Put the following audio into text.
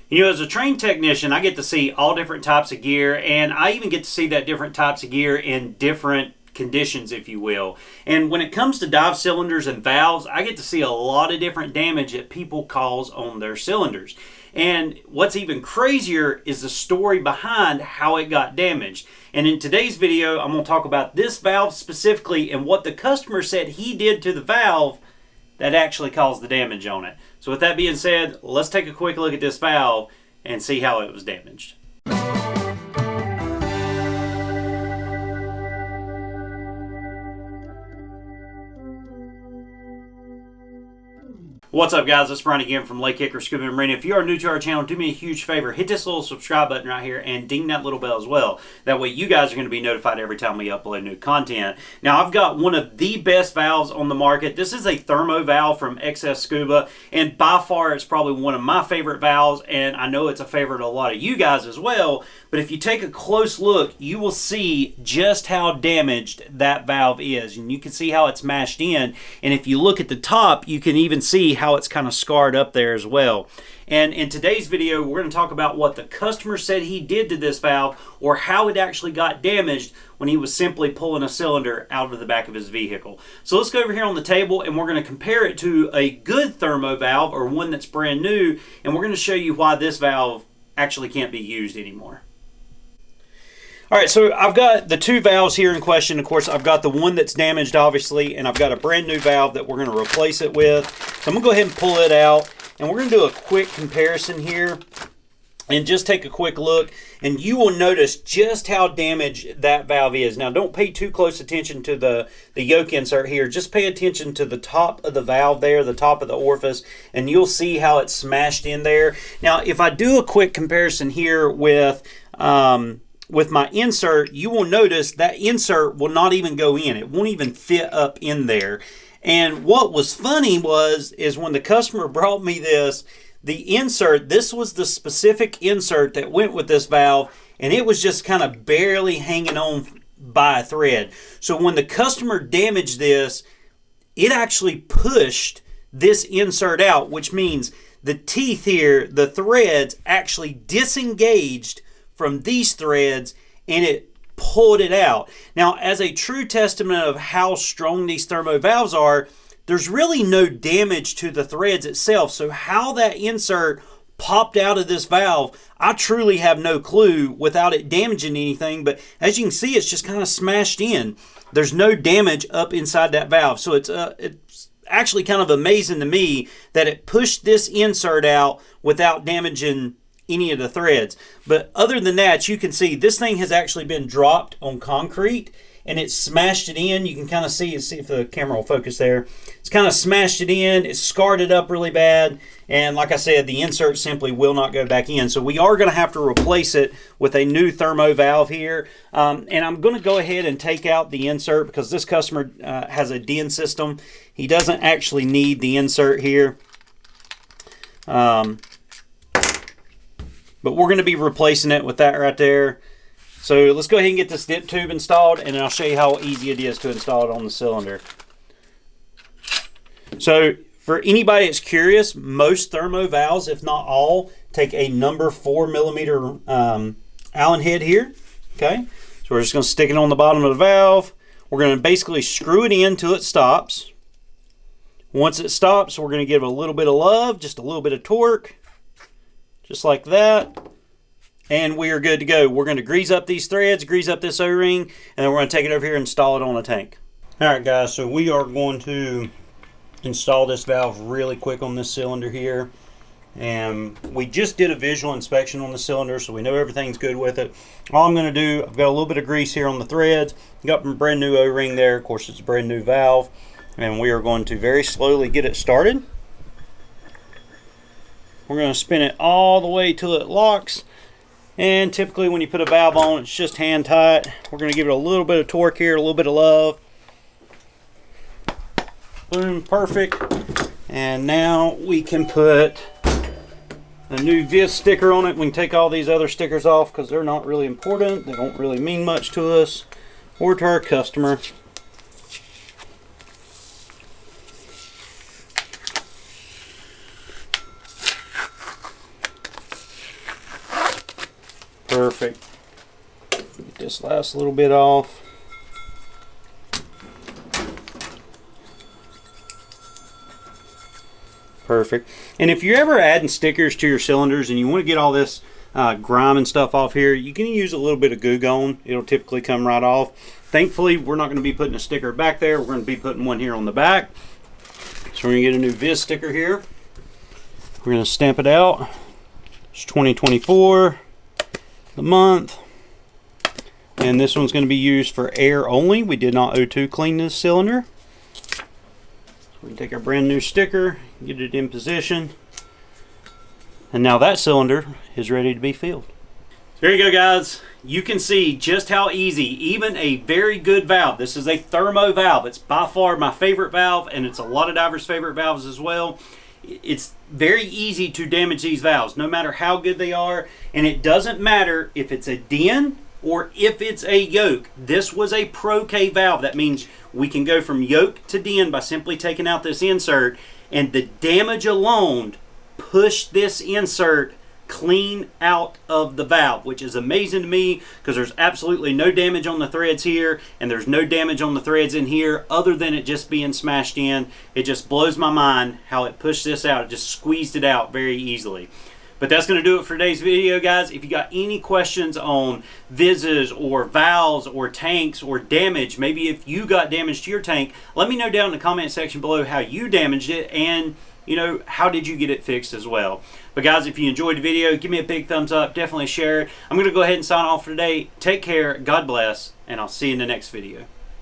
You know, as a trained technician, I get to see all different types of gear, and I even get to see that different types of gear in different conditions, if you will. And when it comes to dive cylinders and valves, I get to see a lot of different damage that people cause on their cylinders. And what's even crazier is the story behind how it got damaged. And in today's video, I'm going to talk about this valve specifically and what the customer said he did to the valve that actually caused the damage on it. So with that being said, let's take a quick look at this valve and see how it was damaged. What's up, guys? It's Brian again from Lake Kicker Scuba and Marine. If you are new to our channel, do me a huge favor. Hit this little subscribe button right here and ding that little bell as well. That way you guys are going to be notified every time we upload new content. Now, I've got one of the best valves on the market. This is a Thermo valve from XS Scuba, and by far it's probably one of my favorite valves, and I know it's a favorite of a lot of you guys as well. But if you take a close look, you will see just how damaged that valve is, and you can see how it's mashed in. And if you look at the top, you can even see how it's kind of scarred up there as well. And in today's video, we're going to talk about what the customer said he did to this valve, or how it actually got damaged when he was simply pulling a cylinder out of the back of his vehicle. So let's go over here on the table, and we're going to compare it to a good Thermo valve, or one that's brand new, and we're going to show you why this valve actually can't be used anymore. All right, so I've got the two valves here in question. Of course, I've got the one that's damaged, obviously, and I've got a brand new valve that we're going to replace it with. So I'm going to go ahead and pull it out, and we're going to do a quick comparison here and just take a quick look, and you will notice just how damaged that valve is. Now, don't pay too close attention to the yoke insert here. Just pay attention to the top of the valve there, the top of the orifice, and you'll see how it's smashed in there. Now, if I do a quick comparison here with my insert, you will notice that insert will not even go in. It won't even fit up in there. And what was funny is when the customer brought me this, the insert, this was the specific insert that went with this valve, and it was just kind of barely hanging on by a thread. So when the customer damaged this, it actually pushed this insert out, which means the teeth here, the threads, actually disengaged from these threads, and it pulled it out. Now, as a true testament of how strong these Thermo valves are, there's really no damage to the threads itself. So how that insert popped out of this valve, I truly have no clue without it damaging anything. But as you can see, it's just kind of smashed in. There's no damage up inside that valve. So it's actually kind of amazing to me that it pushed this insert out without damaging any of the threads. But other than that, you can see this thing has actually been dropped on concrete, and it's smashed it in. You can kind of see if the camera will focus there. It's kind of smashed it in. It's scarred it up really bad. And like I said, the insert simply will not go back in. So we are going to have to replace it with a new Thermo valve here. And I'm going to go ahead and take out the insert because this customer has a DIN system. He doesn't actually need the insert here. But we're going to be replacing it with that right there. So let's go ahead and get this dip tube installed, and then I'll show you how easy it is to install it on the cylinder. So for anybody that's curious, most Thermo valves, if not all, take a number 4mm Allen head here. Okay, so we're just going to stick it on the bottom of the valve. We're going to basically screw it in till it stops. Once it stops, we're going to give it a little bit of love, just a little bit of torque. Just like that, and we are good to go. We're going to grease up these threads, grease up this O-ring, and then we're going to take it over here and install it on the tank. All right, guys, so we are going to install this valve really quick on this cylinder here. And we just did a visual inspection on the cylinder, so we know everything's good with it. All I'm going to do, I've got a little bit of grease here on the threads. Got a brand new O-ring there. Of course, it's a brand new valve. And we are going to very slowly get it started. We're going to spin it all the way till it locks. And typically when you put a valve on, it's just hand tight. We're going to give it a little bit of torque here, a little bit of love. Boom, perfect. And now we can put a new VIS sticker on it. We can take all these other stickers off because they're not really important. They don't really mean much to us or to our customer. Perfect. Get this last little bit off. Perfect. And if you're ever adding stickers to your cylinders and you want to get all this grime and stuff off here, you can use a little bit of Goo Gone. It'll typically come right off. Thankfully, we're not going to be putting a sticker back there. We're going to be putting one here on the back. So we're going to get a new Viz sticker here. We're going to stamp it out. It's 2024, the month. And this one's going to be used for air only. We did not O2 clean this cylinder. So we can take our brand new sticker, get it in position. And now that cylinder is ready to be filled. There you go, guys. You can see just how easy, even a very good valve. This is a Thermo valve. It's by far my favorite valve, and it's a lot of divers' favorite valves as well. It's very easy to damage these valves, no matter how good they are. And it doesn't matter if it's a DIN or if it's a yoke. This was a Pro K valve. That means we can go from yoke to DIN by simply taking out this insert, and the damage alone pushed this insert clean out of the valve, which is amazing to me because there's absolutely no damage on the threads here and there's no damage on the threads in here other than it just being smashed in. It just blows my mind how it pushed this out. It just squeezed it out very easily. But that's going to do it for today's video, guys. If you got any questions on Vizes or valves or tanks or damage, maybe if you got damage to your tank, let me know down in the comment section below how you damaged it and, you know, how did you get it fixed as well. But guys, if you enjoyed the video, give me a big thumbs up. Definitely share it. I'm going to go ahead and sign off for today. Take care. God bless. And I'll see you in the next video.